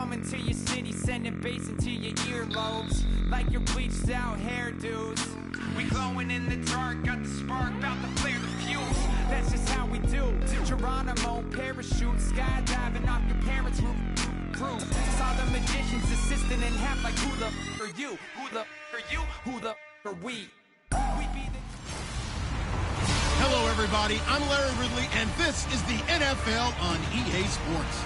coming to your city, sending bass into your earlobes, like your bleached out hairdos. We glowing in the dark, got the spark, about to flare the fuse. That's just how we do. To Geronimo, parachute, skydiving off your parents' roof. Saw the magician's assistant in half, like who the are you? Who the are you? Who the are we? Hello, everybody. I'm Larry Ridley, and this is the NFL on EA Sports.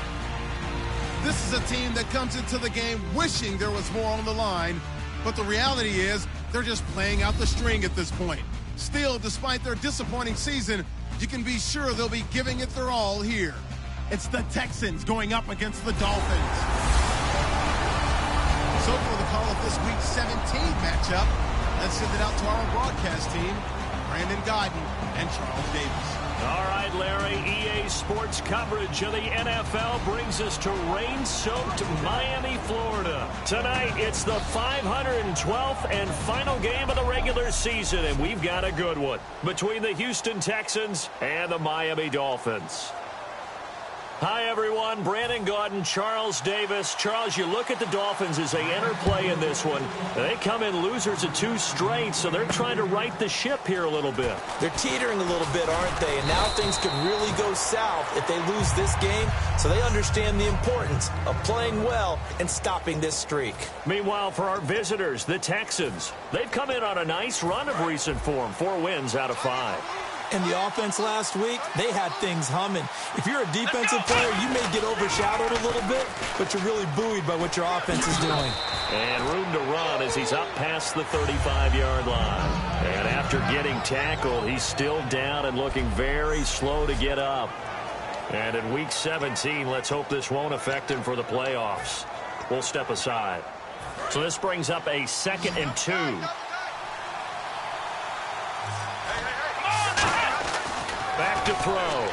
This is a team that comes into the game wishing there was more on the line, but the reality is they're just playing out the string at this point. Still, despite their disappointing season, you can be sure they'll be giving it their all here. It's the Texans going up against the Dolphins. So for the call of this week's 17 matchup, let's send it out to our broadcast team, Brandon Godden and Charles Davis. All right, Larry, EA Sports coverage of the NFL brings us to rain-soaked Miami, Florida. Tonight, it's the 512th and final game of the regular season, and we've got a good one between the Houston Texans and the Miami Dolphins. Hi, everyone. Brandon Gaudin, Charles Davis. Charles, you look at the Dolphins as they enter play in this one. They come in losers of 2 straight, so they're trying to right the ship here a little bit. They're teetering a little bit, aren't they? And now things could really go south if they lose this game, so they understand the importance of playing well and stopping this streak. Meanwhile, for our visitors, the Texans, they've come in on a nice run of recent form, 4 wins out of 5. And the offense last week, they had things humming. If you're a defensive player, you may get overshadowed a little bit, but you're really buoyed by what your offense is doing. And room to run as he's up past the 35-yard line. And after getting tackled, he's still down and looking very slow to get up. And in Week 17, let's hope this won't affect him for the playoffs. We'll step aside. So this brings up a 2nd and 2. Back to throw.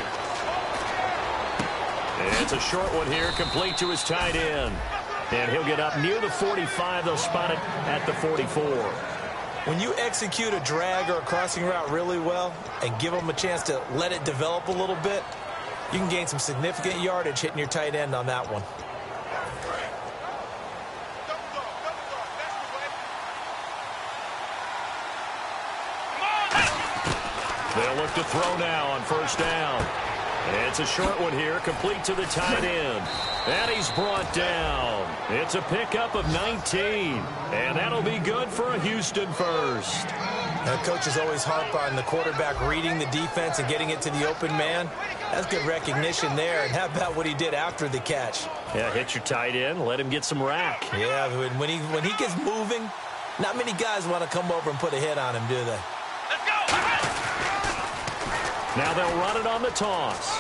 And it's a short one here, complete to his tight end. And he'll get up near the 45. They'll spot it at the 44. When you execute a drag or a crossing route really well and give them a chance to let it develop a little bit, you can gain some significant yardage hitting your tight end on that one. They'll look to throw now on 1st down. It's a short one here, complete to the tight end. And he's brought down. It's a pickup of 19. And that'll be good for a Houston first. Now, coaches always harp on the quarterback reading the defense and getting it to the open man. That's good recognition there. And how about what he did after the catch? Yeah, hit your tight end, let him get some rack. Yeah, when he gets moving, not many guys want to come over and put a hit on him, do they? Now they'll run it on the toss.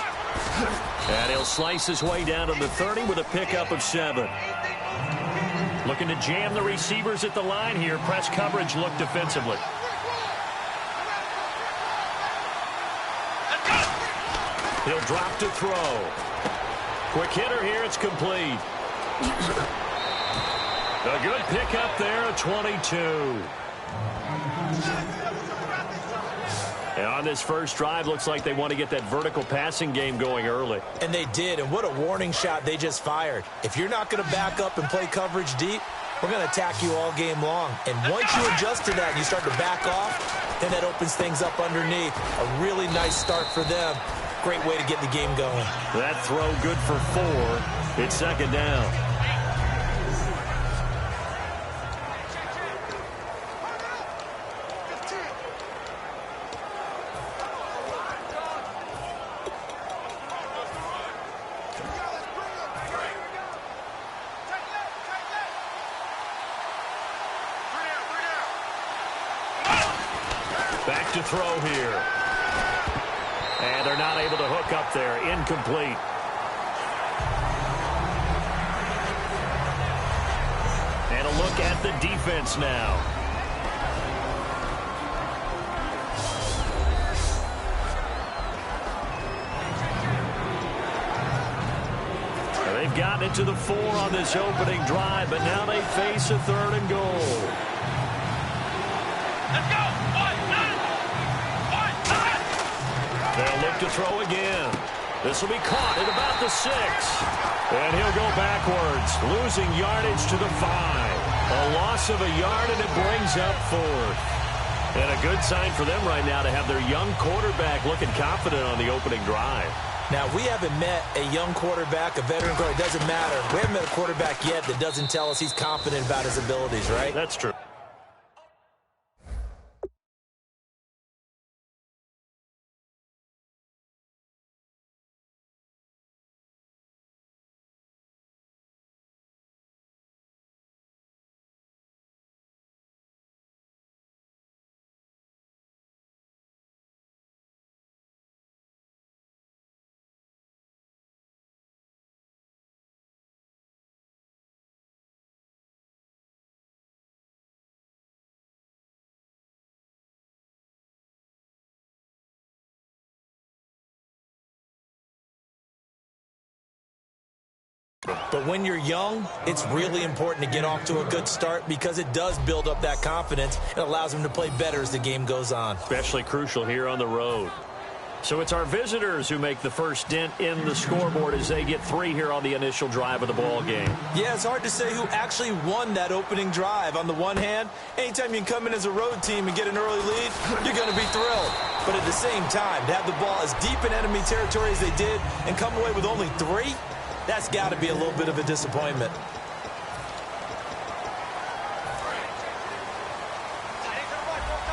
And he'll slice his way down to the 30 with a pickup of 7. Looking to jam the receivers at the line here. Press coverage look defensively. He'll drop to throw. Quick hitter here. It's complete. A good pickup there at 22. And on this first drive, looks like they want to get that vertical passing game going early. And they did, and what a warning shot they just fired. If you're not going to back up and play coverage deep, we're going to attack you all game long. And once you adjust to that and you start to back off, then that opens things up underneath. A really nice start for them. Great way to get the game going. That throw good for 4. It's 2nd down. Back to throw here. And they're not able to hook up there. Incomplete. And a look at the defense now. They've gotten it to the 4 on this opening drive, but now they face a 3rd and goal. Let's go! They'll look to throw again. This will be caught at about the 6. And he'll go backwards, losing yardage to the 5. A loss of a yard, and it brings up 4th. And a good sign for them right now to have their young quarterback looking confident on the opening drive. Now, we haven't met a young quarterback, a veteran quarterback. It doesn't matter. We haven't met a quarterback yet that doesn't tell us he's confident about his abilities, right? That's true. But when you're young, it's really important to get off to a good start because it does build up that confidence. It allows them to play better as the game goes on. Especially crucial here on the road. So it's our visitors who make the first dent in the scoreboard as they get 3 here on the initial drive of the ball game. Yeah, it's hard to say who actually won that opening drive. On the one hand, anytime you can come in as a road team and get an early lead, you're going to be thrilled. But at the same time, to have the ball as deep in enemy territory as they did and come away with only 3, that's got to be a little bit of a disappointment.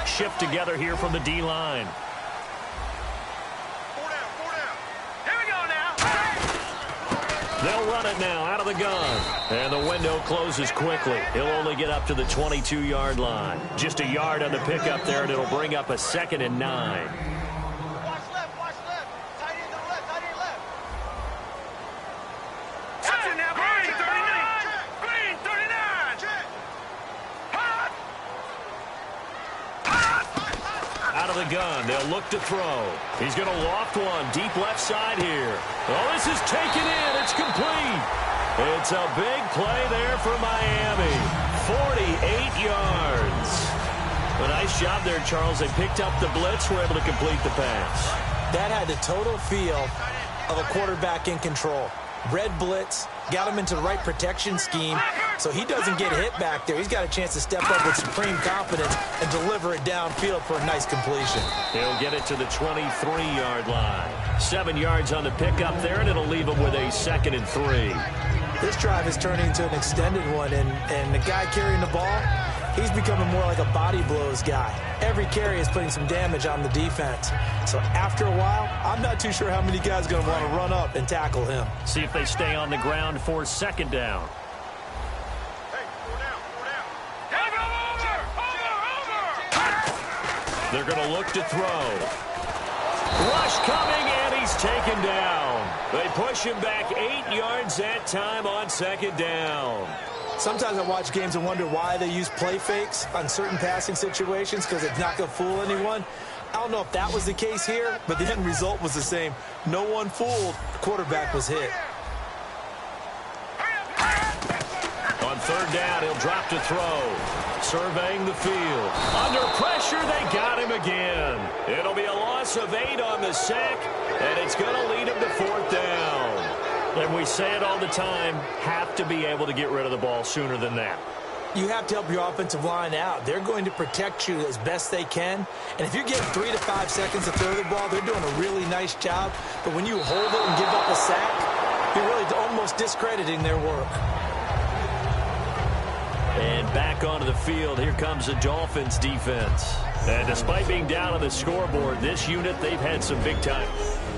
Shift together here from the D-line. They'll run it now out of the gun. And the window closes quickly. He'll only get up to the 22-yard line. Just a yard on the pickup there, and it'll bring up a 2nd and 9. Gun. They'll look to throw. He's going to loft one deep left side here. Oh, this is taken in. It's complete. It's a big play there for Miami. 48 yards. A nice job there, Charles. They picked up the blitz, were able to complete the pass. That had the total feel of a quarterback in control. Red blitz, got him into the right protection scheme, so he doesn't get hit back there. He's got a chance to step up with supreme confidence and deliver it downfield for a nice completion. He'll get it to the 23-yard line. 7 yards on the pickup there, and it'll leave him with a 2nd and 3. This drive is turning into an extended one, and the guy carrying the ball, he's becoming more like a body blows guy. Every carry is putting some damage on the defense. So after a while, I'm not too sure how many guys are going to want to run up and tackle him. See if they stay on the ground for 2nd down. They're going to look to throw. Rush coming, and he's taken down. They push him back 8 yards that time on 2nd down. Sometimes I watch games and wonder why they use play fakes on certain passing situations because it's not going to fool anyone. I don't know if that was the case here, but the end result was the same. No one fooled. The quarterback was hit. On 3rd down, he'll drop to throw. Surveying the field. Under pressure, they got him again. It'll be a loss of 8 on the sack, and it's going to lead him to 4th down. And we say it all the time, have to be able to get rid of the ball sooner than that. You have to help your offensive line out. They're going to protect you as best they can. And if you're getting 3 to 5 seconds to throw the ball, they're doing a really nice job. But when you hold it and give up a sack, you're really almost discrediting their work. And back onto the field, here comes the Dolphins defense. And despite being down on the scoreboard, this unit, they've had some big time.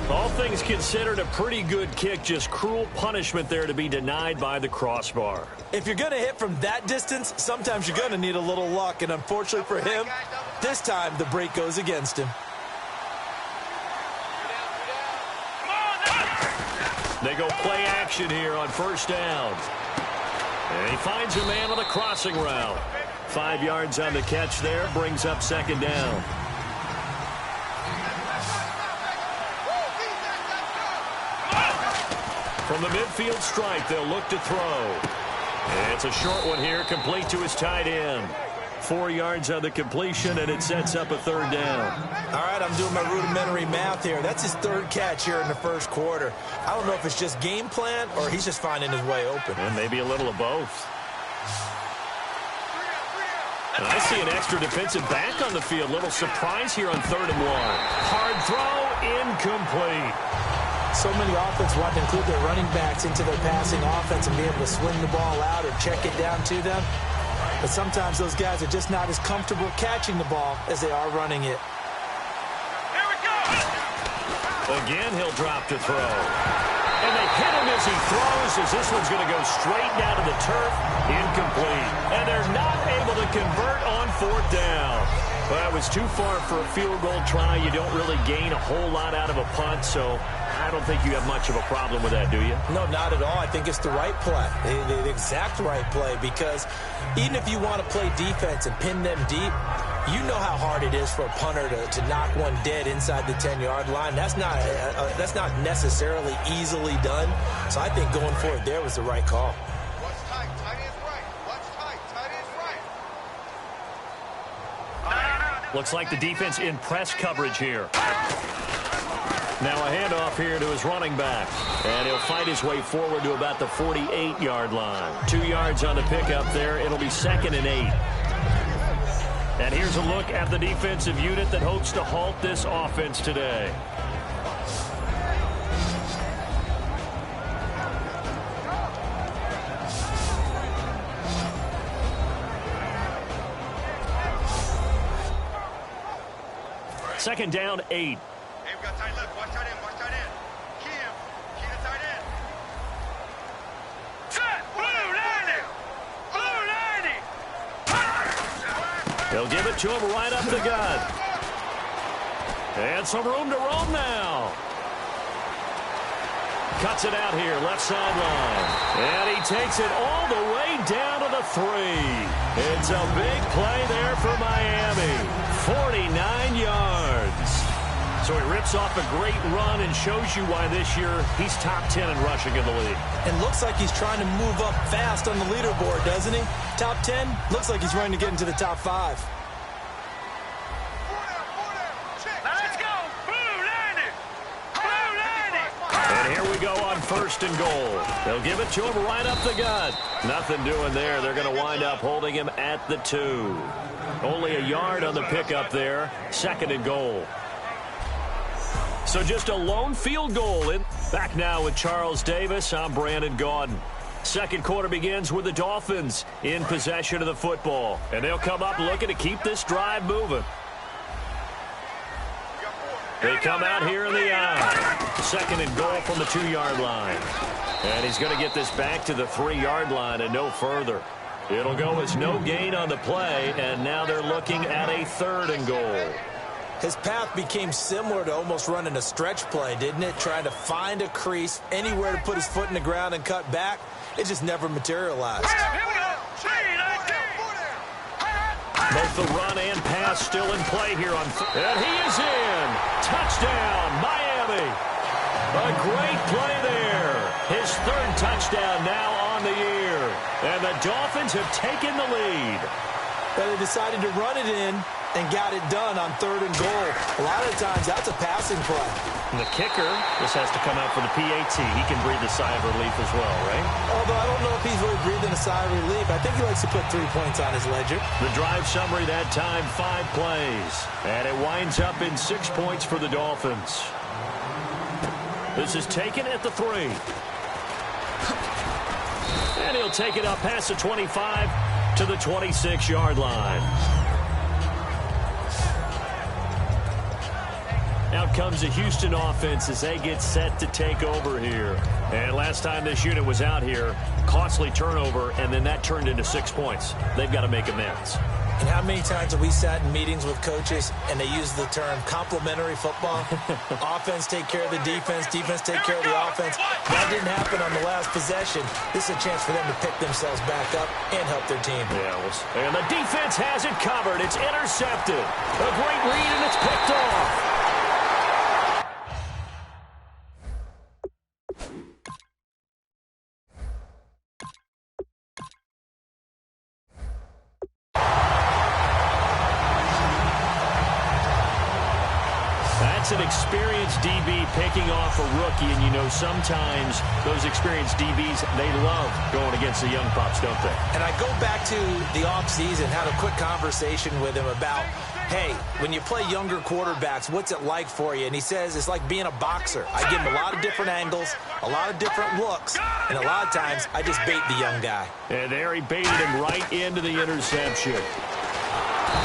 All things considered, a pretty good kick, just cruel punishment there to be denied by the crossbar. If you're going to hit from that distance, sometimes you're going to need a little luck. And unfortunately for him, this time the break goes against him. They go play action here on 1st down. And he finds a man on the crossing route. 5 yards on the catch there, brings up 2nd down. From the midfield stripe, they'll look to throw. And it's a short one here, complete to his tight end. 4 yards on the completion, and it sets up a third down. All right, I'm doing my rudimentary math here. That's his third catch here in the first quarter. I don't know if it's just game plan or he's just finding his way open. And maybe a little of both. And I see an extra defensive back on the field. Little surprise here on 3rd and 1. Hard throw, incomplete. So many offenses want to include their running backs into their passing offense and be able to swing the ball out or check it down to them. But sometimes those guys are just not as comfortable catching the ball as they are running it. Here we go! Again, he'll drop to throw. And they hit him as he throws, as this one's going to go straight down to the turf. Incomplete. And they're not able to convert on 4th down. Well, it was too far for a field goal try. You don't really gain a whole lot out of a punt, so I don't think you have much of a problem with that, do you? No, not at all. I think it's the right play, the exact right play, because even if you want to play defense and pin them deep, you know how hard it is for a punter to knock one dead inside the 10-yard line. That's not necessarily easily done. So I think going forward there was the right call. What's tight? Tight end's right. What's tight? Tight end's right. Looks like the defense in press coverage here. Now a handoff here to his running back. And he'll fight his way forward to about the 48-yard line. 2 yards on the pickup there. It'll be 2nd and 8. And here's a look at the defensive unit that hopes to halt this offense today. Second down, 8. Hey, we got tight left. Watch tight end. Watch tight end. Key him. Key the tight end. Set! Blue 90! Blue 90! They'll give it to him right up the gut. And some room to roam now. Cuts it out here, left sideline. And he takes it all the way down to the 3. It's a big play there for Miami. 49 yards. So he rips off a great run and shows you why this year he's top 10 in rushing in the league. And looks like he's trying to move up fast on the leaderboard, doesn't he? Top 10, looks like he's running to get into the top 5. Let's go! Blue 90! Blue 90! And here we go on 1st and goal. They'll give it to him right up the gut. Nothing doing there. They're going to wind up holding him at the 2. Only a yard on the pickup there. 2nd and goal. So just a lone field goal. Back now with Charles Davis. I'm Brandon Gaudin. Second quarter begins with the Dolphins in possession of the football. And they'll come up looking to keep this drive moving. They come out here in the eye. 2nd and goal from the 2-yard line. And he's going to get this back to the 3-yard line and no further. It'll go as no gain on the play, and now they're looking at a 3rd and goal. His path became similar to almost running a stretch play, didn't it? Trying to find a crease, anywhere to put his foot in the ground and cut back. It just never materialized. Here we go! Both the run and pass still in play here on. And he is in. Touchdown, Miami. A great play there. His 3rd touchdown now on the year. And the Dolphins have taken the lead. But they decided to run it in and got it done on 3rd and goal. A lot of times, that's a passing play. And the kicker, this has to come out for the PAT. He can breathe a sigh of relief as well, right? Although I don't know if he's really breathing a sigh of relief. I think he likes to put 3 points on his ledger. The drive summary that time, 5 plays. And it winds up in 6 points for the Dolphins. This is taken at the 3. And he'll take it up past the 25 to the 26-yard line. Out comes the Houston offense as they get set to take over here. And last time this unit was out here, costly turnover, and then that turned into 6 points. They've got to make amends. And how many times have we sat in meetings with coaches and they use the term complementary football? Offense take care of the defense, defense take care of the offense. That didn't happen on the last possession. This is a chance for them to pick themselves back up and help their team. Yeah, and the defense has it covered. It's intercepted. A great read, and it's picked off. It's an experienced DB picking off a rookie, and you know sometimes those experienced DBs, they love going against the young pups, don't they? And I go back to the offseason, had a quick conversation with him about, hey, when you play younger quarterbacks, what's it like for you? And he says it's like being a boxer. I give him a lot of different angles, a lot of different looks, and a lot of times I just bait the young guy. And there he baited him right into the interception.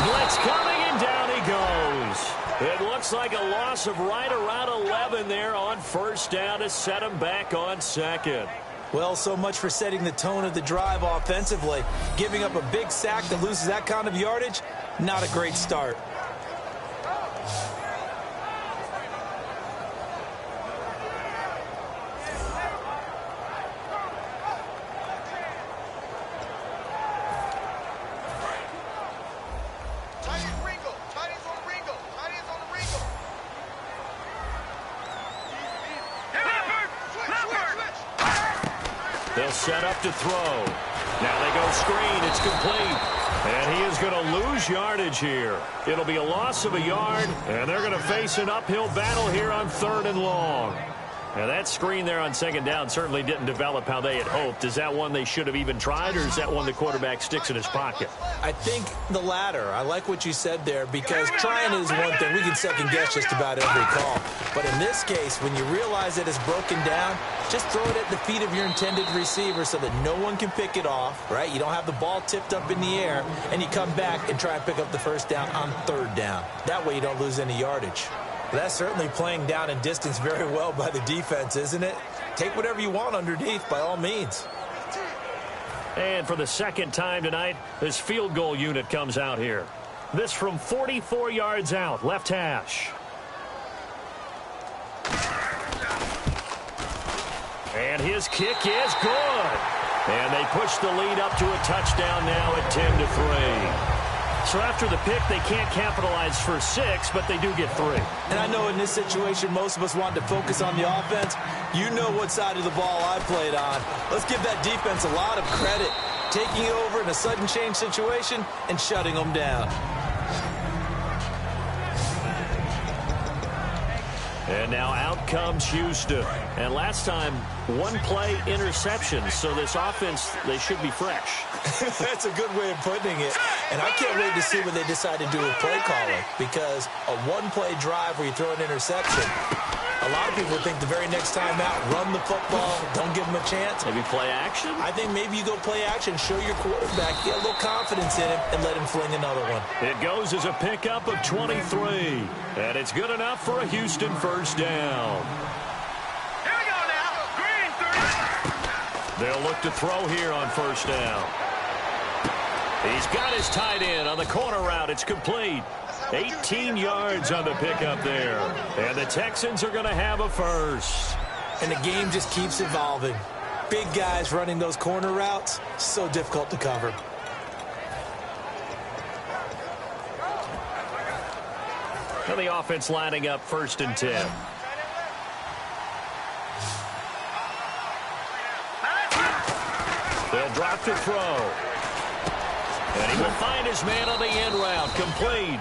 Blitz coming, and down he goes. It looks like a loss of right around 11 there on first down to set him back on second. Well, so much for setting the tone of the drive offensively. Giving up a big sack that loses that kind of yardage, not a great start. They'll set up to throw. Now they go screen. It's complete. And he is going to lose yardage here. It'll be a loss of a yard, and they're going to face an uphill battle here on 3rd and long. Now that screen there on 2nd down certainly didn't develop how they had hoped. Is that one they should have even tried, or is that one the quarterback sticks in his pocket? I think the latter. I like what you said there, because trying is one thing. We can second-guess just about every call. But in this case, when you realize that it's broken down, just throw it at the feet of your intended receiver so that no one can pick it off, right? You don't have the ball tipped up in the air, and you come back and try and pick up the first down on 3rd down. That way you don't lose any yardage. That's certainly playing down in distance very well by the defense, isn't it? Take whatever you want underneath, by all means. And for the second time tonight, this field goal unit comes out here. This from 44 yards out, left hash. And his kick is good. And they push the lead up to a touchdown now at 10-3. So after the pick, they can't capitalize for 6, but they do get 3. And I know in this situation, most of us wanted to focus on the offense. You know what side of the ball I played on. Let's give that defense a lot of credit. Taking over in a sudden change situation and shutting them down. And now out comes Houston. And last time, 1-play interception. So this offense, they should be fresh. That's a good way of putting it. And I can't wait to see what they decide to do with play calling, because a 1-play drive where you throw an interception, a lot of people think the very next time out, run the football, don't give them a chance. Maybe play action? I think maybe you go play action, show your quarterback, get a little confidence in him, and let him fling another one. It goes as a pickup of 23. And it's good enough for a Houston first down. Here we go now. Green 30. They'll look to throw here on first down. He's got his tight end on the corner route. It's complete. 18 yards on the pickup there. And the Texans are going to have a first. And the game just keeps evolving. Big guys running those corner routes, so difficult to cover. And the offense lining up 1st and 10. They'll drop to throw. And he will find his man on the end route. Complete.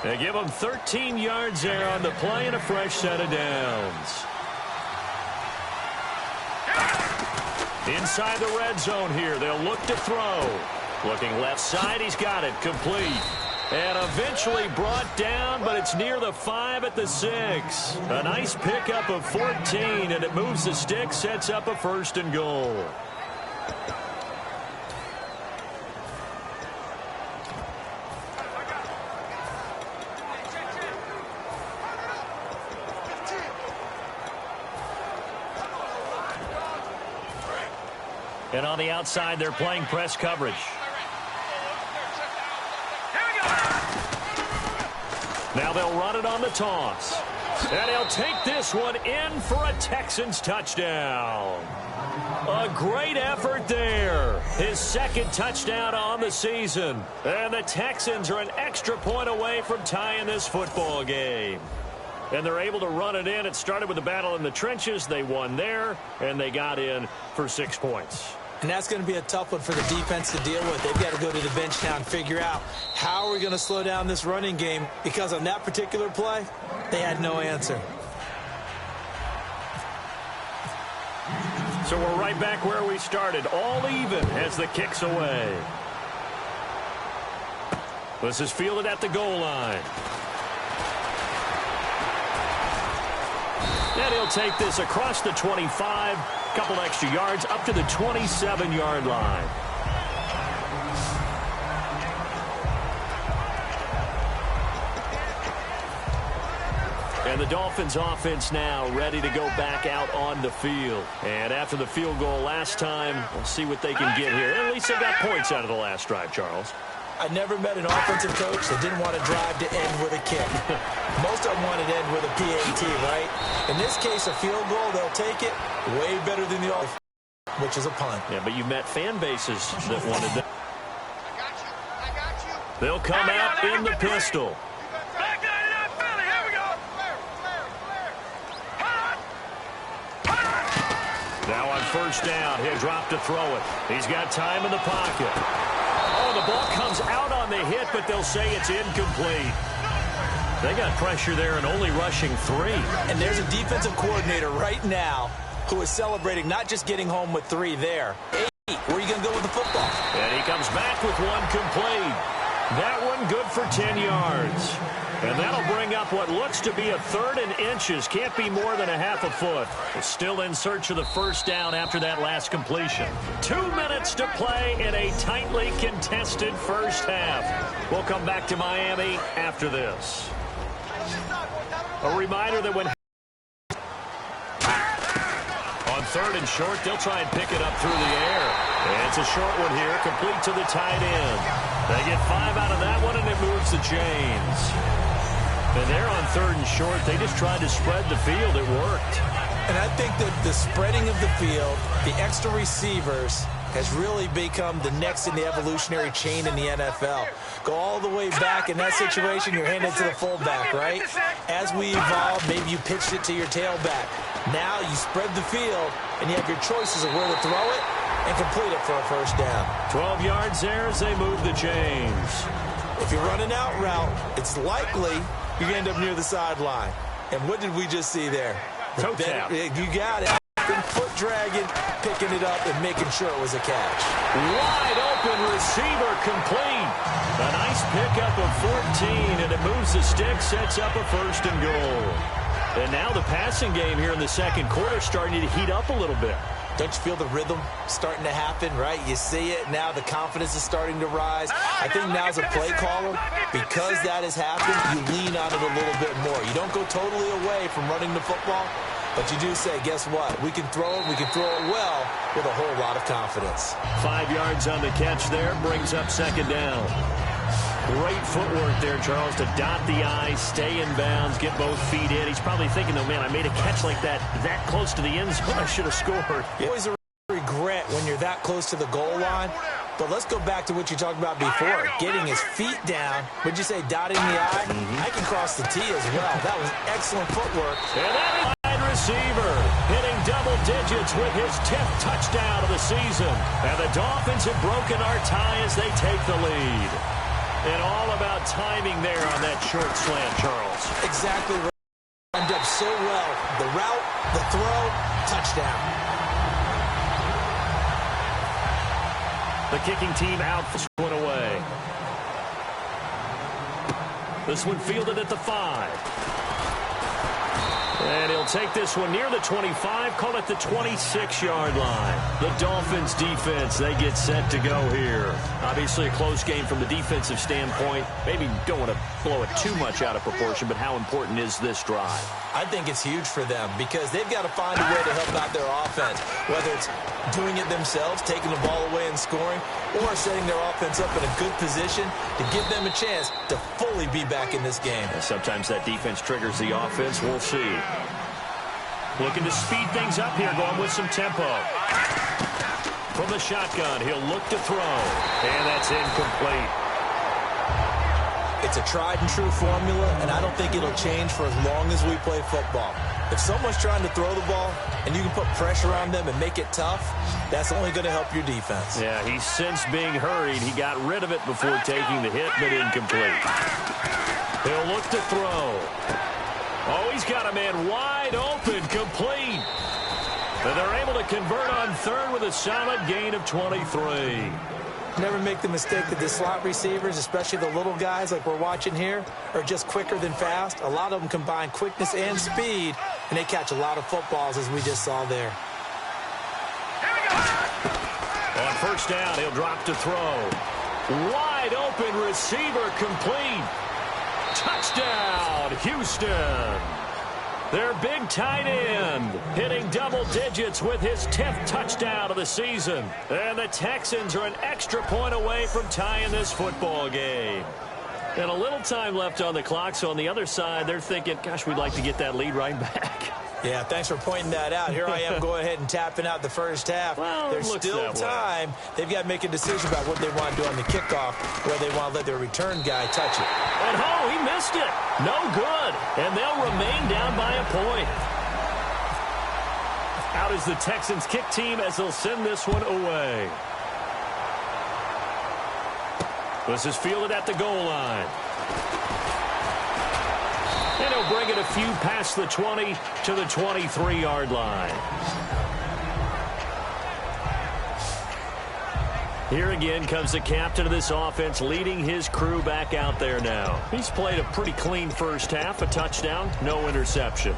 They give him 13 yards there on the play and a fresh set of downs. Inside the red zone here. They'll look to throw. Looking left side. He's got it. Complete. And eventually brought down, but it's near the 5 at the 6. A nice pickup of 14, and it moves the stick, sets up a 1st and goal. And on the outside, they're playing press coverage. Now they'll run it on the toss. And he'll take this one in for a Texans touchdown. A great effort there. His 2nd touchdown on the season. And the Texans are an extra point away from tying this football game. And they're able to run it in. It started with a battle in the trenches. They won there, and they got in for 6 points. And that's going to be a tough one for the defense to deal with. They've got to go to the bench now and figure out how are we going to slow down this running game, because on that particular play, They had no answer. So we're right back where we started, all even as the kick's away. This is fielded at the goal line. And he'll take this across the 25, couple extra yards up to the 27-yard line. And the Dolphins offense now ready to go back out on the field. And after the field goal last time, we'll see what they can get here. At least they got points out of the last drive, Charles. I never met an offensive coach that didn't want to drive to end with a kick. Most of them wanted to end with a PAT, right? In this case, a field goal, they'll take it way better than the offense, which is a punt. Yeah, but you met fan bases that wanted that. I got you. They'll come out in the pistol. Now on first down, he'll drop to throw it. He's got time in the pocket. Oh, the ball comes out on the hit, but they'll say it's incomplete. They got pressure there and only rushing 3. And there's a defensive coordinator right now who is celebrating not just getting home with 3 there. 8, where are you going to go with the football? And he comes back with 1 complete. That one good for 10 yards. And that'll bring up what looks to be a 3rd and inches. Can't be more than a half a foot. Still in search of the first down after that last completion. 2 minutes to play in a tightly contested first half. We'll come back to Miami after this. A reminder that when on 3rd and short, they'll try and pick it up through the air. And it's a short one here, complete to the tight end. They get 5 out of that one, and it moves the chains. And they're on 3rd and short. They just tried to spread the field. It worked. And I think that the spreading of the field, the extra receivers, has really become the next in the evolutionary chain in the NFL. Go all the way back in that situation, you're handed to the fullback, right? As we evolve, maybe you pitched it to your tailback. Now you spread the field, and you have your choices of where to throw it and complete it for a first down. 12 yards there as they move the chains. If you run an out route, it's likely you're going to end up near the sideline. And what did we just see there? Toe tap. You got it. Foot dragging, picking it up, and making sure it was a catch. Wide open receiver complete. A nice pickup of 14, and it moves the stick, sets up a 1st and goal. And now the passing game here in the second quarter starting to heat up a little bit. Don't you feel the rhythm starting to happen, right? You see it. Now the confidence is starting to rise. I think now as a play caller, because that has happened, you lean on it a little bit more. You don't go totally away from running the football, but you do say, guess what? We can throw it. We can throw it well with a whole lot of confidence. 5 yards on the catch there. Brings up 2nd down. Great footwork there, Charles, to dot the I, stay in bounds, get both feet in. He's probably thinking, though, man, I made a catch like that close to the end zone. I should have scored. Always a regret when you're that close to the goal line. But let's go back to what you talked about before, getting his feet down. Would you say dotting the I? I can cross the T as well. That was excellent footwork. And that wide receiver hitting double digits with his 10th touchdown of the season. And the Dolphins have broken our tie as they take the lead. And all about timing there on that short slant, Charles. Exactly right. Timed up so well. The route, the throw, touchdown. The kicking team out, this one away. This one fielded at the 5. And he'll take this one near the 25, call it the 26-yard line. The Dolphins defense, they get set to go here. Obviously a close game from the defensive standpoint. Maybe don't want to blow it too much out of proportion, but how important is this drive? I think it's huge for them because they've got to find a way to help out their offense, whether it's doing it themselves, taking the ball away and scoring, or setting their offense up in a good position to give them a chance to fully be back in this game. And sometimes that defense triggers the offense. We'll see. Looking to speed things up here, going with some tempo. From the shotgun, he'll look to throw. And that's incomplete. It's a tried and true formula, and I don't think it'll change for as long as we play football. If someone's trying to throw the ball and you can put pressure on them and make it tough, that's only going to help your defense. Yeah, he's since being hurried. He got rid of it before taking the hit, but incomplete. He'll look to throw. Oh, he's got a man wide open, complete. And they're able to convert on third with a solid gain of 23. Never make the mistake that the slot receivers, especially the little guys like we're watching here, are just quicker than fast. A lot of them combine quickness and speed, and they catch a lot of footballs, as we just saw there. On first down, he'll drop to throw. Wide open receiver, complete. Touchdown, Houston. Their big tight end hitting double digits with his 10th touchdown of the season. And the Texans are an extra point away from tying this football game. And a little time left on the clock, so on the other side, they're thinking, gosh, we'd like to get that lead right back. Yeah, thanks for pointing that out. Here I am going ahead and tapping out the first half. Well, there's still time. They've got to make a decision about what they want to do on the kickoff, where they want to let their return guy touch it. And oh, he missed it. No good. And they'll remain down by a point. Out is the Texans kick team as they'll send this one away. This is fielded at the goal line. And he'll bring it a few past the 20 to the 23-yard line. Here again comes the captain of this offense, leading his crew back out there now. He's played a pretty clean first half, a touchdown, no interceptions.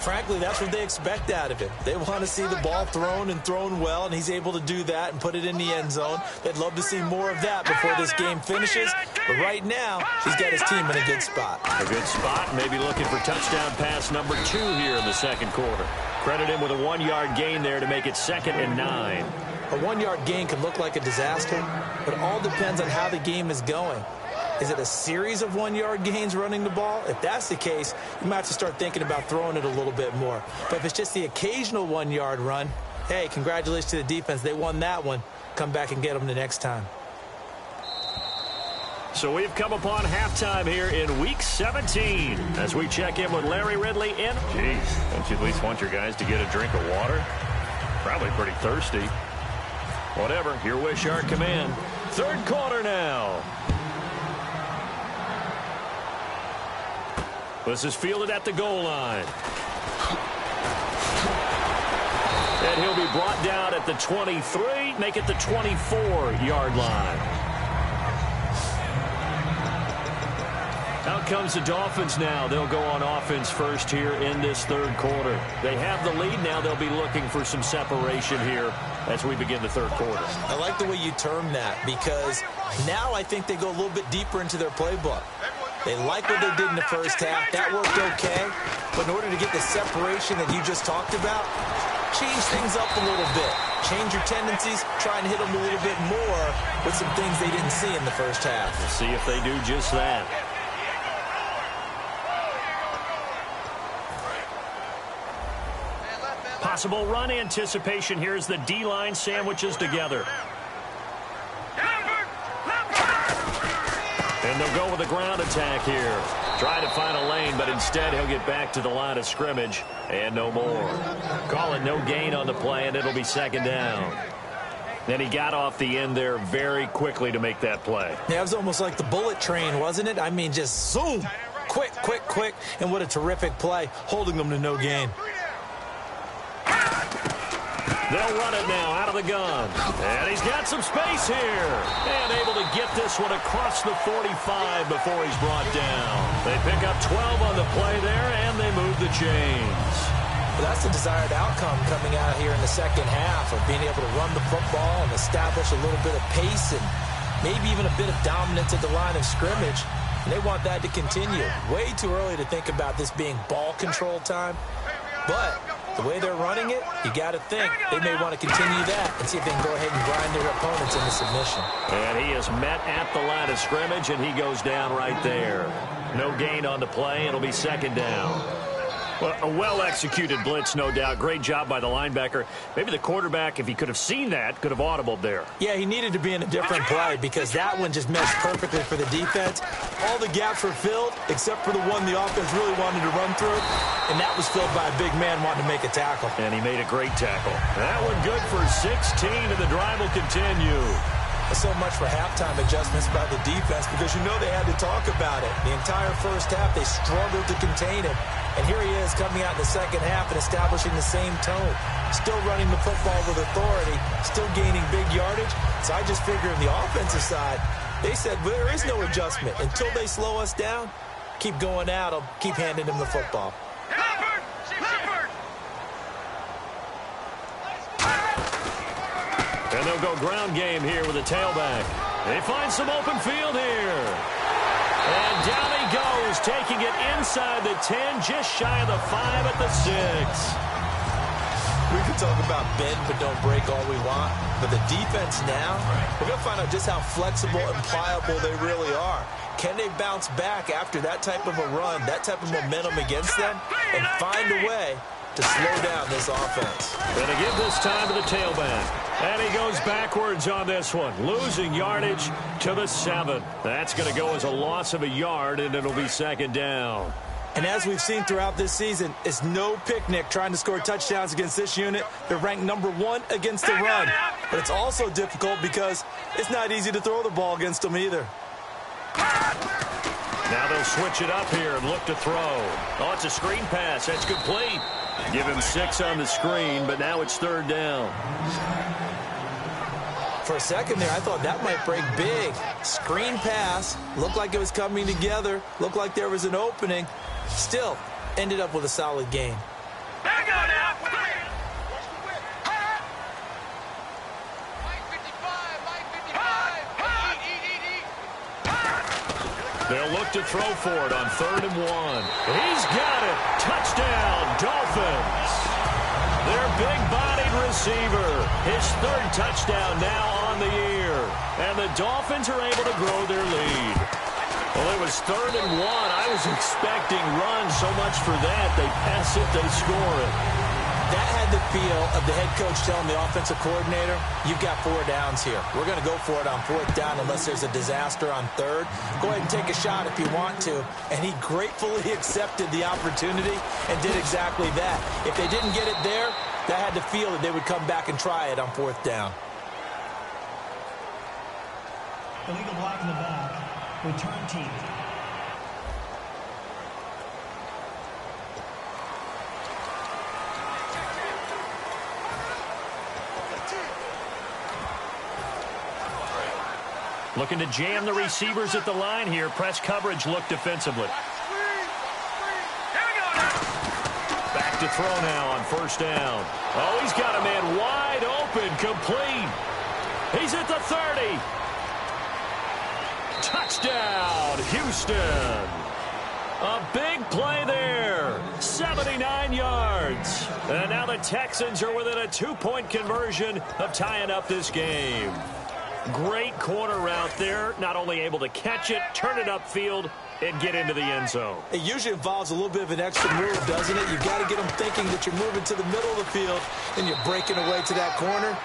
Frankly, that's what they expect out of him. They want to see the ball thrown and thrown well, and he's able to do that and put it in the end zone. They'd love to see more of that before this game finishes. But right now, he's got his team in a good spot. A good spot, maybe looking for touchdown pass number 2 here in the second quarter. Credit him with a 1-yard gain there to make it 2nd and 9. A 1-yard gain can look like a disaster, but it all depends on how the game is going. Is it a series of 1-yard gains running the ball? If that's the case, you might have to start thinking about throwing it a little bit more. But if it's just the occasional 1-yard run, hey, congratulations to the defense. They won that one. Come back and get them the next time. So we've come upon halftime here in Week 17 as we check in with Larry Ridley in. Jeez, don't you at least want your guys to get a drink of water? Probably pretty thirsty. Whatever, your wish, our command. Third quarter now. This is fielded at the goal line. And he'll be brought down at the 23, make it the 24-yard line. Out comes the Dolphins now. They'll go on offense first here in this third quarter. They have the lead now. They'll be looking for some separation here as we begin the third quarter. I like the way you term that because now I think they go a little bit deeper into their playbook. They like what they did in the first half. That worked okay. But in order to get the separation that you just talked about, change things up a little bit. Change your tendencies. Try and hit them a little bit more with some things they didn't see in the first half. We'll see if they do just that. Possible run anticipation here as the D-line sandwiches together. And they'll go with a ground attack here. Try to find a lane, but instead he'll get back to the line of scrimmage and no more. Call it no gain on the play, and it'll be 2nd down. Then he got off the end there very quickly to make that play. Yeah, it was almost like the bullet train, wasn't it? I mean, just zoom. Quick, quick, quick. And what a terrific play, holding them to no gain. They'll run it now out of the gun. And he's got some space here. And able to get this one across the 45 before he's brought down. They pick up 12 on the play there, and they move the chains. Well, that's the desired outcome coming out here in the second half of being able to run the football and establish a little bit of pace and maybe even a bit of dominance at the line of scrimmage. And they want that to continue. Way too early to think about this being ball control time. But the way they're running it, you got to think they may want to continue that and see if they can go ahead and grind their opponents into submission. And he is met at the line of scrimmage, and he goes down right there. No gain on the play. It'll be 2nd down. Well, a well-executed blitz, no doubt. Great job by the linebacker. Maybe the quarterback, if he could have seen that, could have audibled there. Yeah, he needed to be in a different play because that one just meshed perfectly for the defense. All the gaps were filled except for the one the offense really wanted to run through, and that was filled by a big man wanting to make a tackle. And he made a great tackle. That one good for 16, and the drive will continue. So much for halftime adjustments by the defense, because you know they had to talk about it. The entire first half, they struggled to contain it. And here he is coming out in the second half and establishing the same tone. Still running the football with authority, still gaining big yardage. So I just figure on the offensive side, they said, well, there is no adjustment. Until they slow us down, keep going at them, keep handing them the football. And they'll go ground game here with a tailback. They find some open field here. And down he goes, taking it inside the 10, just shy of the 5 at the 6. We can talk about bend but don't break all we want, but the defense now, we're going to find out just how flexible and pliable they really are. Can they bounce back after that type of a run, that type of momentum against them, and find a way to slow down this offense? Going to give this time to the tailback. And he goes backwards on this one, losing yardage to the 7. That's going to go as a loss of a yard, and it'll be second down. And as we've seen throughout this season, it's no picnic trying to score touchdowns against this unit. They're ranked number 1 against the run. But it's also difficult because it's not easy to throw the ball against them either. Now they'll switch it up here and look to throw. Oh, it's a screen pass. That's complete. Give him 6 on the screen, but now it's third down. For a second there, I thought that might break big. Screen pass. Looked like it was coming together. Looked like there was an opening. Still, ended up with a solid game. They'll look to throw for it on 3rd and 1. He's got it. Touchdown, Dolphins. Their big-bodied receiver. His 3rd touchdown now on the year. And the Dolphins are able to grow their lead. Well, it was 3rd and 1. I was expecting runs, so much for that. They pass it, they score it. That had the feel of the head coach telling the offensive coordinator, you've got 4 downs here. We're going to go for it on 4th down unless there's a disaster on 3rd. Go ahead and take a shot if you want to. And he gratefully accepted the opportunity and did exactly that. If they didn't get it there, that had the feel that they would come back and try it on 4th down. Illegal block in the back. Return team. Looking to jam the receivers at the line here. Press coverage look defensively. Back to throw now on 1st down. Oh, he's got a man wide open, complete. He's at the 30. Touchdown, Houston. A big play there. 79 yards. And now the Texans are within a 2-point conversion of tying up this game. Great corner route there. Not only able to catch it, turn it upfield, and get into the end zone. It usually involves a little bit of an extra move, doesn't it? You've got to get them thinking that you're moving to the middle of the field and you're breaking away to that corner.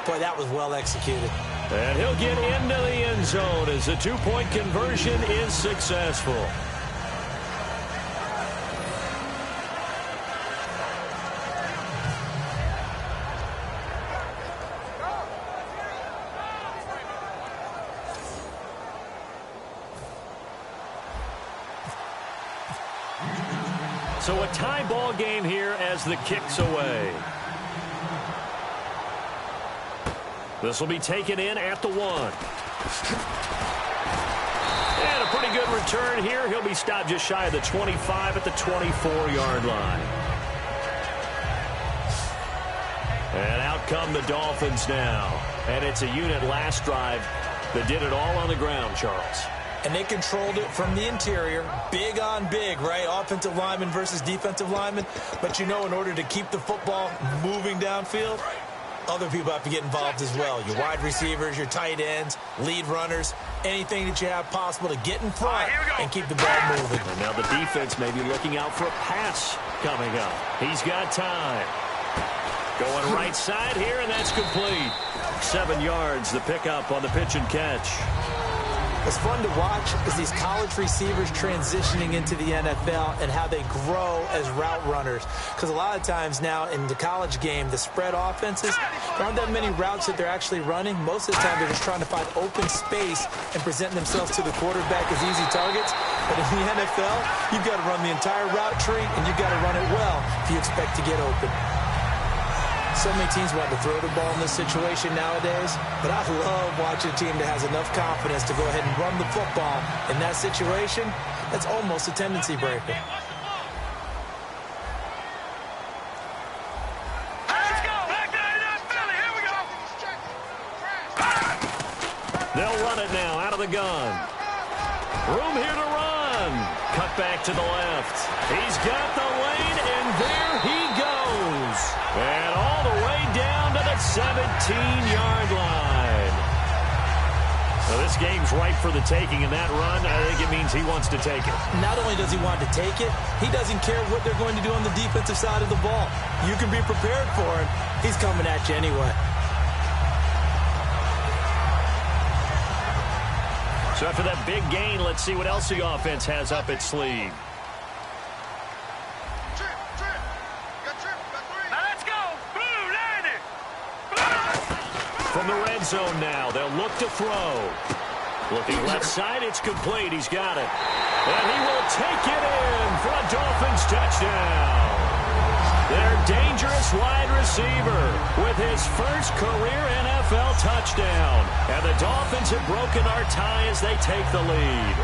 Boy, that was well executed. And he'll get into the end zone as the 2-point conversion is successful. So a tie ball game here as the kick's away. This will be taken in at the 1. And a pretty good return here. He'll be stopped just shy of the 25 at the 24-yard line. And out come the Dolphins now. And it's a unit last drive that did it all on the ground, Charles. And they controlled it from the interior. Big on big, right? Offensive lineman versus defensive lineman. But you know, in order to keep the football moving downfield, other people have to get involved as well. Your wide receivers, your tight ends, lead runners, anything that you have possible to get in front and keep the ball moving. And now the defense may be looking out for a pass coming up. He's got time. Going right side here, and that's complete. 7 yards, the pickup on the pitch and catch. What's fun to watch is these college receivers transitioning into the NFL and how they grow as route runners. Because a lot of times now in the college game, the spread offenses, there aren't that many routes that they're actually running. Most of the time, they're just trying to find open space and present themselves to the quarterback as easy targets. But in the NFL, you've got to run the entire route tree, and you've got to run it well if you expect to get open. So many teams want to throw the ball in this situation nowadays, but I love watching a team that has enough confidence to go ahead and run the football. In that situation, that's almost a tendency breaker. They'll run it now out of the gun. Room here to run. Cut back to the left. He's got the lane, and there he goes. And all the way down to the 17-yard line. Well, this game's ripe for the taking, and that run, I think it means he wants to take it. Not only does he want to take it, he doesn't care what they're going to do on the defensive side of the ball. You can be prepared for him. He's coming at you anyway. So after that big gain, let's see what else the offense has up its sleeve. From the red zone now, they'll look to throw. Looking left side, it's complete. He's got it. And he will take it in for a Dolphins touchdown. Their dangerous wide receiver with his first career NFL touchdown. And the Dolphins have broken our tie as they take the lead.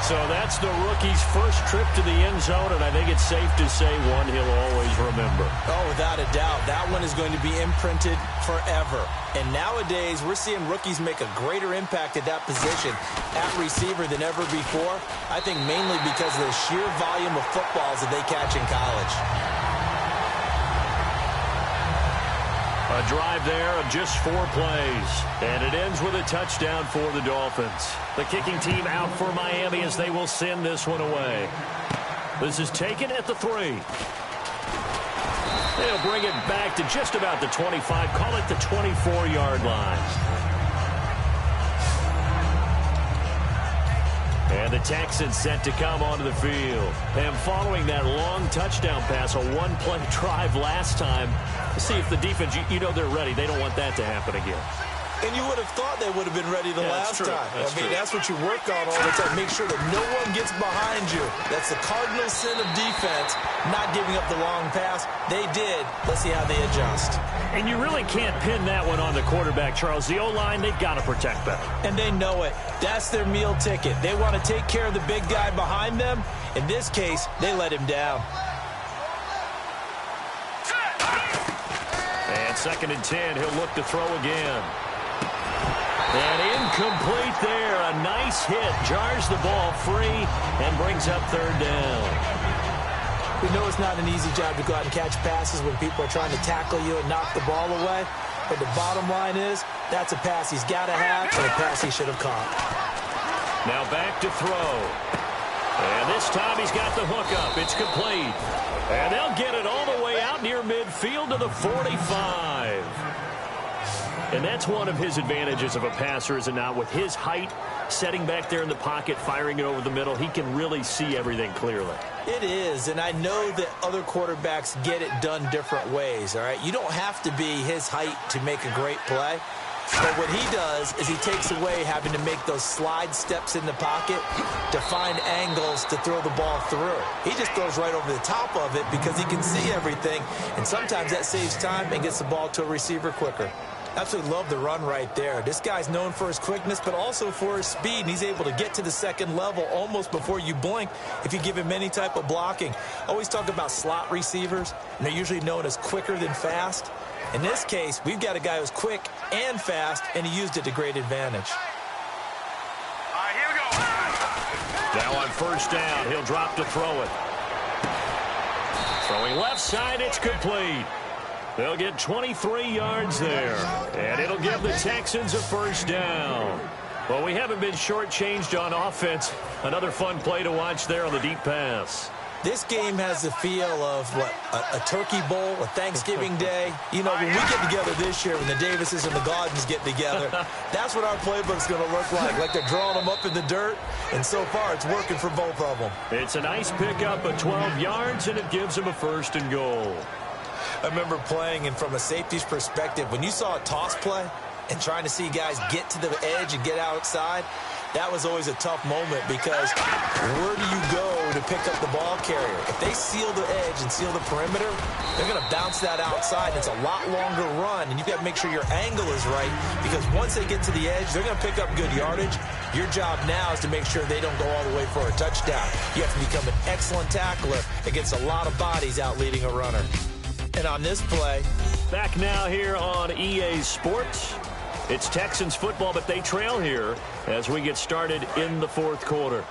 So that's the rookie's first trip to the end zone, and I think it's safe to say one he'll always remember. Oh, without a doubt. That one is going to be imprinted forever. And nowadays, we're seeing rookies make a greater impact at that position at receiver than ever before. I think mainly because of the sheer volume of footballs that they catch in college. A drive there of just 4 plays. And it ends with a touchdown for the Dolphins. The kicking team out for Miami as they will send this one away. This is taken at the 3. They'll bring it back to just about the 25. Call it the 24-yard line. And the Texans set to come onto the field. And following that long touchdown pass, a one-play drive last time, see if the defense, you know they're ready. They don't want that to happen again. And you would have thought they would have been ready the last time. That's what you work on all the time. Make sure that no one gets behind you. That's the cardinal sin of defense, not giving up the long pass. They did. Let's see how they adjust. And you really can't pin that one on the quarterback, Charles. The O-line, they've got to protect better. And they know it. That's their meal ticket. They want to take care of the big guy behind them. In this case, they let him down. And 2nd and 10, he'll look to throw again. And incomplete there. A nice hit. Jars the ball free and brings up 3rd down. We know it's not an easy job to go out and catch passes when people are trying to tackle you and knock the ball away. But the bottom line is, that's a pass he's got to have and a pass he should have caught. Now back to throw. And this time he's got the hookup. It's complete. And they'll get it all the way out near midfield to the 45. And that's one of his advantages of a passer, is it not? With his height, setting back there in the pocket, firing it over the middle, he can really see everything clearly. It is, and I know that other quarterbacks get it done different ways, all right? You don't have to be his height to make a great play. But what he does is he takes away having to make those slide steps in the pocket to find angles to throw the ball through. He just throws right over the top of it because he can see everything, and sometimes that saves time and gets the ball to a receiver quicker. Absolutely love the run right there. This guy's known for his quickness, but also for his speed, and he's able to get to the 2nd level almost before you blink if you give him any type of blocking. I always talk about slot receivers, and they're usually known as quicker than fast. In this case, we've got a guy who's quick and fast, and he used it to great advantage. All right, here we go. Now on 1st down, he'll drop to throw it. Throwing left side, it's complete. They'll get 23 yards there, and it'll give the Texans a 1st down. Well, we haven't been shortchanged on offense. Another fun play to watch there on the deep pass. This game has the feel of, what, a turkey bowl, a Thanksgiving day. You know, when we get together this year, when the Davises and the Gaudens get together, that's what our playbook's going to look like they're drawing them up in the dirt, and so far it's working for both of them. It's a nice pickup of 12 yards, and it gives them a 1st and goal. I remember playing, and from a safety's perspective, when you saw a toss play and trying to see guys get to the edge and get outside, that was always a tough moment because where do you go to pick up the ball carrier? If they seal the edge and seal the perimeter, they're going to bounce that outside. And it's a lot longer run, and you've got to make sure your angle is right because once they get to the edge, they're going to pick up good yardage. Your job now is to make sure they don't go all the way for a touchdown. You have to become an excellent tackler against a lot of bodies out leading a runner. And on this play, back now here on EA Sports. It's Texans football, but they trail here as we get started in the 4th quarter.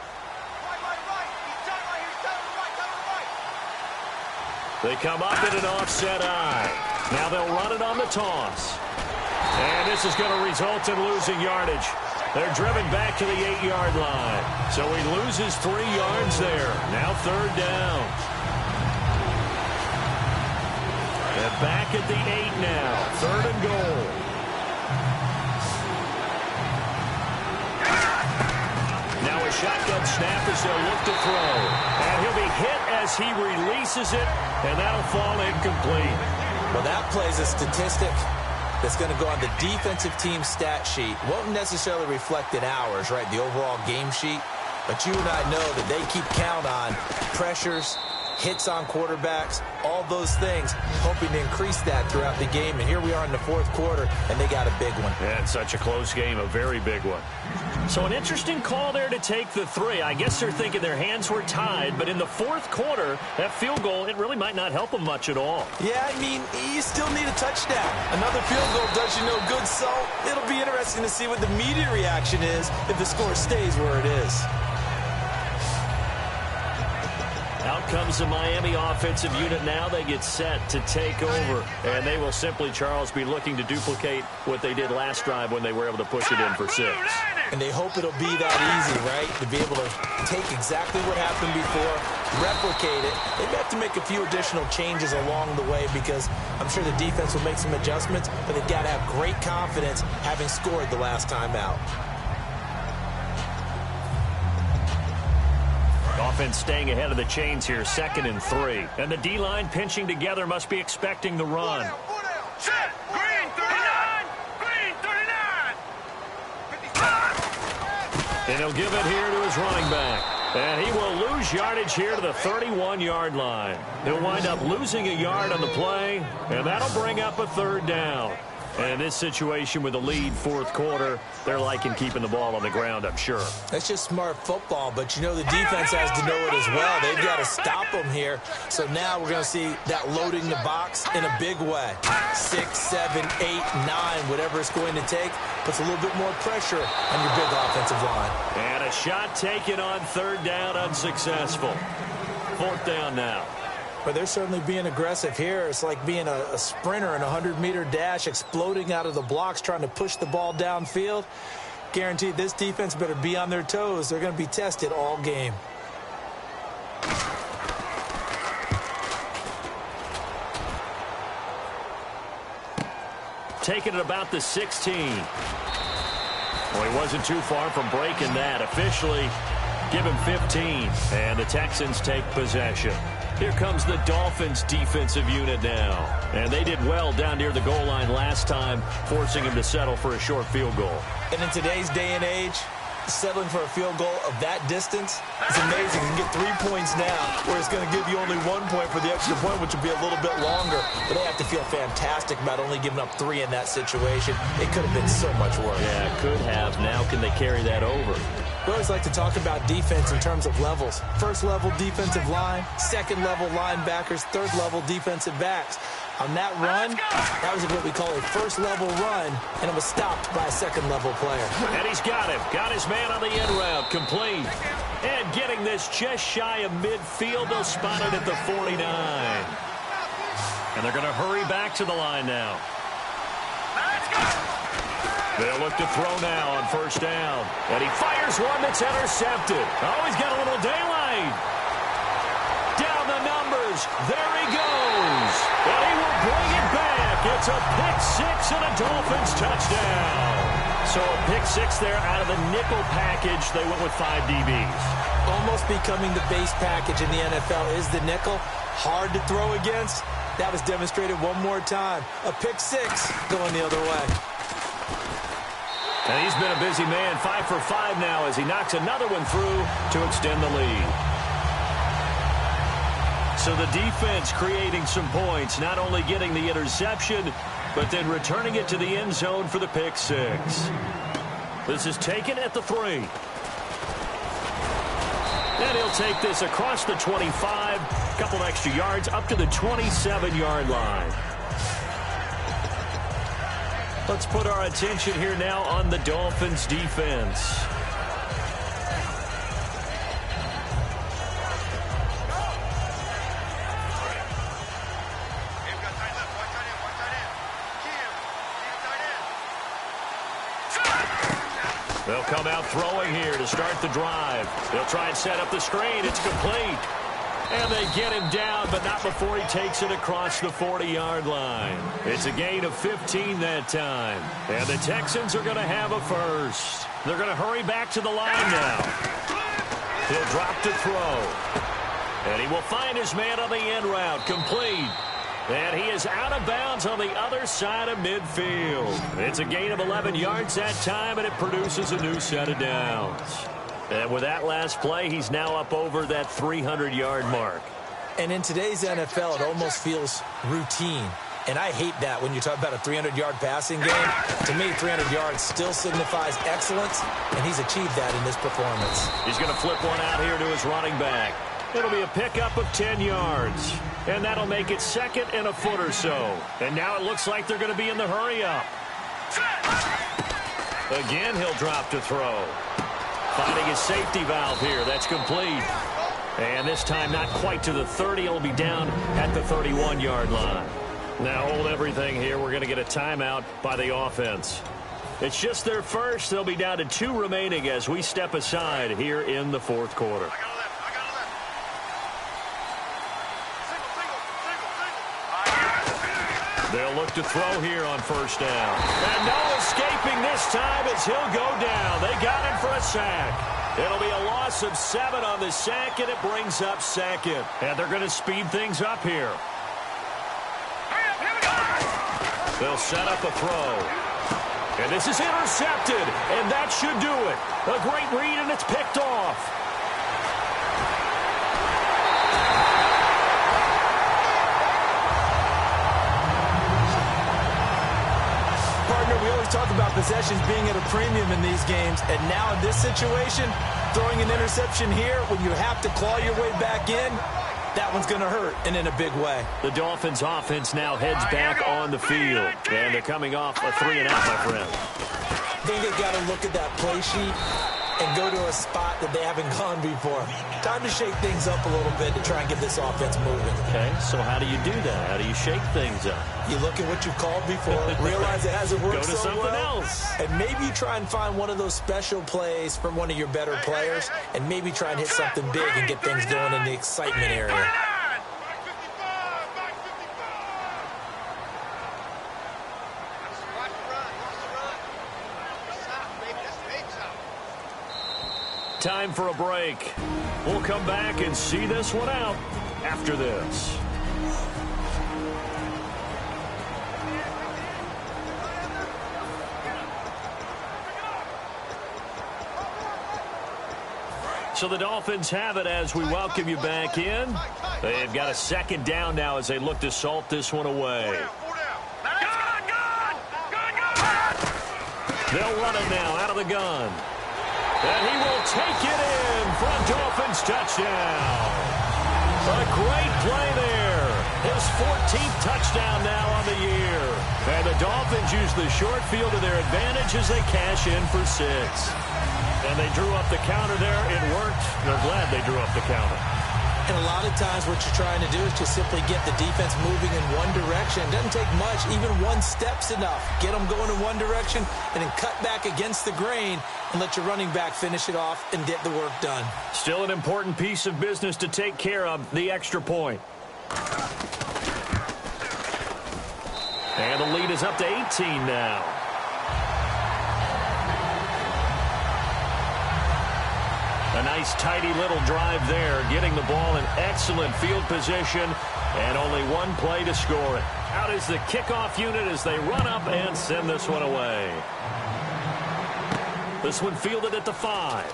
They come up in an offset eye. Now they'll run it on the toss. And this is going to result in losing yardage. They're driven back to the 8-yard line. So he loses 3 yards there. Now 3rd down. And back at the 8 now. 3rd and goal. Now a shotgun snap as they'll look to throw. And he'll be hit as he releases it, and that'll fall incomplete. Well, that plays a statistic that's going to go on the defensive team stat sheet. Won't necessarily reflect in ours, right, the overall game sheet. But you and I know that they keep count on pressures, hits on quarterbacks, all those things, hoping to increase that throughout the game. And here we are in the 4th quarter, and they got a big one. Yeah, it's such a close game, a very big one. So an interesting call there to take the 3. I guess they're thinking their hands were tied, but in the 4th quarter, that field goal, it really might not help them much at all. Yeah, I mean, you still need a touchdown. Another field goal does you no good, so it'll be interesting to see what the media reaction is if the score stays where it is. Out comes the Miami offensive unit now. They get set to take over. And they will simply, Charles, be looking to duplicate what they did last drive when they were able to push it in for 6. And they hope it'll be that easy, right? To be able to take exactly what happened before, replicate it. They may have to make a few additional changes along the way because I'm sure the defense will make some adjustments, but they've got to have great confidence having scored the last time out. Offense staying ahead of the chains here, 2nd and 3. And the D-line pinching together must be expecting the run. Set! Green 39! Green 39! And he'll give it here to his running back. And he will lose yardage here to the 31-yard line. He'll wind up losing a yard on the play, and that'll bring up a 3rd down. And in this situation with the lead 4th quarter, they're liking keeping the ball on the ground, I'm sure. That's just smart football, but you know the defense has to know it as well. They've got to stop them here. So now we're going to see that loading the box in a big way. 6, 7, 8, 9, whatever it's going to take, puts a little bit more pressure on your big offensive line. And a shot taken on 3rd down, unsuccessful. 4th down now. But they're certainly being aggressive here. It's like being a sprinter in a 100-meter dash, exploding out of the blocks, trying to push the ball downfield. Guaranteed this defense better be on their toes. They're going to be tested all game. Taking it about the 16. Well, he wasn't too far from breaking that. Officially, give him 15. And the Texans take possession. Here comes the Dolphins defensive unit now. And they did well down near the goal line last time, forcing him to settle for a short field goal. And in today's day and age, settling for a field goal of that distance is amazing. You can get 3 points now, where it's going to give you only 1 point for the extra point, which will be a little bit longer. But they have to feel fantastic about only giving up 3 in that situation. It could have been so much worse. Yeah, it could have. Now can they carry that over? We always like to talk about defense in terms of levels. First level defensive line, second level linebackers, third level defensive backs. On that run, that was what we call a first level run, and it was stopped by a second level player. And he's got him. Got his man on the end route. Complete. And getting this just shy of midfield. They'll spot it at the 49. And they're going to hurry back to the line now. They'll look to throw now on 1st down. And he fires one that's intercepted. Oh, he's got a little daylight. Down throws. There he goes. And he will bring it back. It's a pick six and a Dolphins touchdown. So a pick six there out of the nickel package. They went with 5 DBs. Almost becoming the base package in the NFL is the nickel. Hard to throw against. That was demonstrated one more time. A pick six going the other way. And he's been a busy man, 5 for 5 now as he knocks another one through to extend the lead. So the defense creating some points, not only getting the interception, but then returning it to the end zone for the pick six. This is taken at the 3. And he'll take this across the 25, a couple extra yards up to the 27-yard line. Let's put our attention here now on the Dolphins defense. They'll come out throwing here to start the drive. They'll try and set up the screen. It's complete. And they get him down, but not before he takes it across the 40-yard line. It's a gain of 15 that time. And the Texans are going to have a first. They're going to hurry back to the line now. He'll drop to throw. And he will find his man on the end route. Complete. And he is out of bounds on the other side of midfield. It's a gain of 11 yards that time, and it produces a new set of downs. And with that last play, he's now up over that 300-yard mark. And in today's NFL, it almost feels routine. And I hate that when you talk about a 300-yard passing game. To me, 300 yards still signifies excellence, and he's achieved that in this performance. He's going to flip one out here to his running back. It'll be a pickup of 10 yards. And that'll make it second and a foot or so. And now it looks like they're going to be in the hurry-up. Again, he'll drop to throw. Finding his safety valve here. That's complete. And this time not quite to the 30. He'll be down at the 31-yard line. Now hold everything here. We're going to get a timeout by the offense. It's just their first. They'll be down to 2 remaining as we step aside here in the fourth quarter. They'll look to throw here on first down. And no escaping this time as he'll go down. They got him for a sack. It'll be a loss of 7 on the sack, and it brings up second. And they're going to speed things up here. They'll set up a throw. And this is intercepted, and that should do it. A great read, and it's picked off. We always talk about possessions being at a premium in these games, and now in this situation, throwing an interception here when you have to claw your way back in, that one's going to hurt, and in a big way. The Dolphins offense now heads back on the field, and they're coming off a 3-and-out, my friend. I think they've got to look at that play sheet and go to a spot that they haven't gone before. Time to shake things up a little bit to try and get this offense moving. Okay, so how do you do that? How do you shake things up? You look at what you've called before, realize it hasn't worked Go to so something well, else. and maybe you try and find one of those special plays from one of your better players, and maybe try and hit something big and get things going in the excitement area. Time for a break. We'll come back and see this one out after this. So the Dolphins have it as we welcome you back in. They've got a second down now as they look to salt this one away. They'll run it now out of the gun. And he will take it in for a Dolphins touchdown. A great play there. His 14th touchdown now on the year. And the Dolphins use the short field to their advantage as they cash in for 6. And they drew up the counter there. It worked. They're glad they drew up the counter. And a lot of times what you're trying to do is just simply get the defense moving in one direction. It doesn't take much. Even one step's enough. Get them going in one direction and then cut back against the grain and let your running back finish it off and get the work done. Still an important piece of business to take care of, the extra point. And the lead is up to 18 now. A nice, tidy little drive there, getting the ball in excellent field position, and only one play to score it. Out is the kickoff unit as they run up and send this one away. This one fielded at the 5.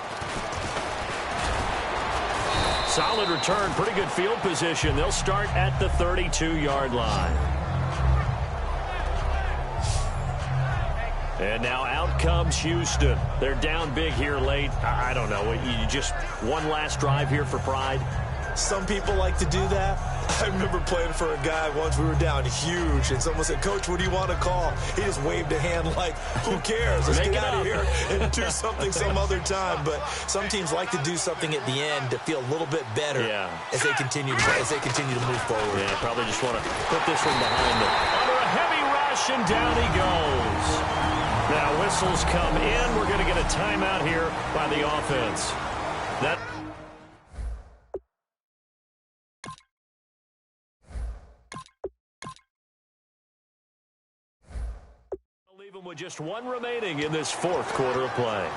Solid return, pretty good field position. They'll start at the 32-yard line. And now out comes Houston. They're down big here late. I don't know. You just one last drive here for pride? Some people like to do that. I remember playing for a guy once. We were down huge, and someone said, "Coach, what do you want to call?" He just waved a hand like, who cares? Let's get out of here and do something some other time. But some teams like to do something at the end to feel a little bit better as they continue to move forward. Yeah, probably just want to put this one behind them. Under a heavy rush, and down he goes. Now whistles come in. We're going to get a timeout here by the offense. Leave them with just one remaining in this fourth quarter of play.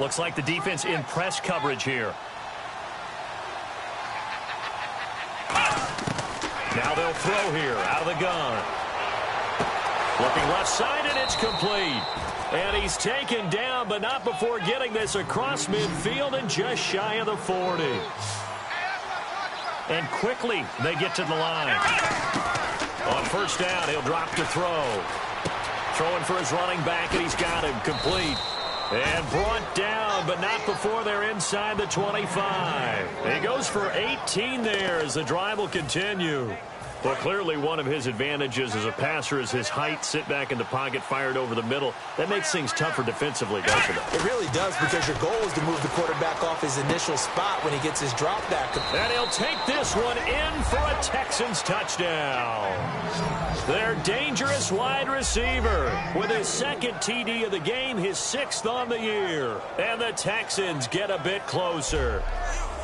Looks like the defense in press coverage here. Now they'll throw here out of the gun. Looking left side, and it's complete. And he's taken down, but not before getting this across midfield and just shy of the 40. And quickly they get to the line. On first down, he'll drop to throw. Throwing for his running back, and he's got him complete. And brought down, but not before they're inside the 25. He goes for 18 there as the drive will continue. Well, clearly one of his advantages as a passer is his height. Sit back in the pocket, fired over the middle. That makes things tougher defensively, doesn't it? It really does, because your goal is to move the quarterback off his initial spot when he gets his drop back. And he'll take this one in for a Texans touchdown. Their dangerous wide receiver with his second TD of the game, his 6th on the year. And the Texans get a bit closer.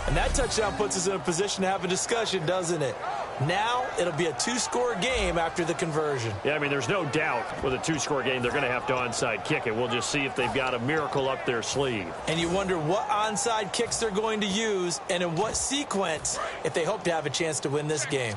And that touchdown puts us in a position to have a discussion, doesn't it? Now it'll be a 2-score game after the conversion. Yeah, I mean, there's no doubt with a 2-score game they're going to have to onside kick it. We'll just see if they've got a miracle up their sleeve. And you wonder what onside kicks they're going to use and in what sequence if they hope to have a chance to win this game.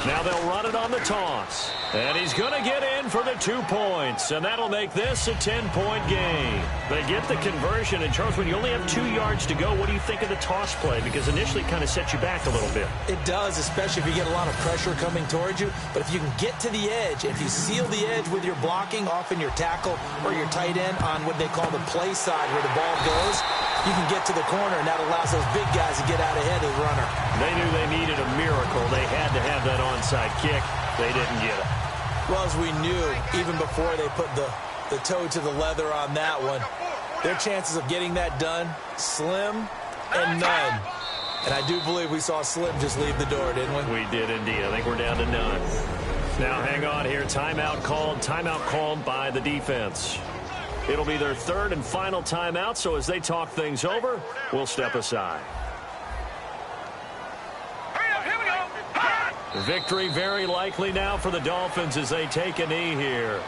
Now they'll run it on the toss. And he's going to get in for the 2 points. And that'll make this a 10-point game. They get the conversion. And, Charles, when you only have 2 yards to go, what do you think of the toss play? Because initially it kind of sets you back a little bit. It does, especially if you get a lot of pressure coming towards you. But if you can get to the edge, if you seal the edge with your blocking, often your tackle or your tight end on what they call the play side where the ball goes, you can get to the corner, and that allows those big guys to get out ahead of the runner. They knew they needed a miracle. They had to have that onside kick. They didn't get it. Well, as we knew, even before they put the toe to the leather on that one, their chances of getting that done, slim and none. And I do believe we saw Slim just leave the door, didn't we? We did indeed. I think we're down to none. Now, hang on here. Timeout called by the defense. It'll be their 3rd and final timeout, so as they talk things over, we'll step aside. Victory very likely now for the Dolphins as they take a knee here.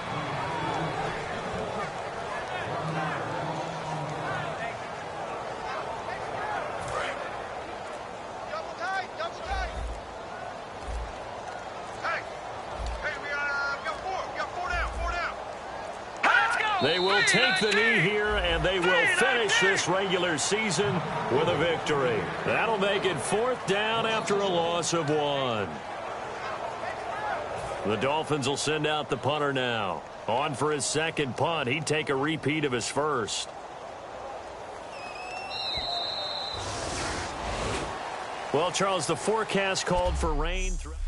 They will take the knee here, and they will finish this regular season with a victory. That'll make it 4th down after a loss of 1. The Dolphins will send out the punter now. On for his second punt. He'd take a repeat of his first. Well, Charles, the forecast called for rain throughout.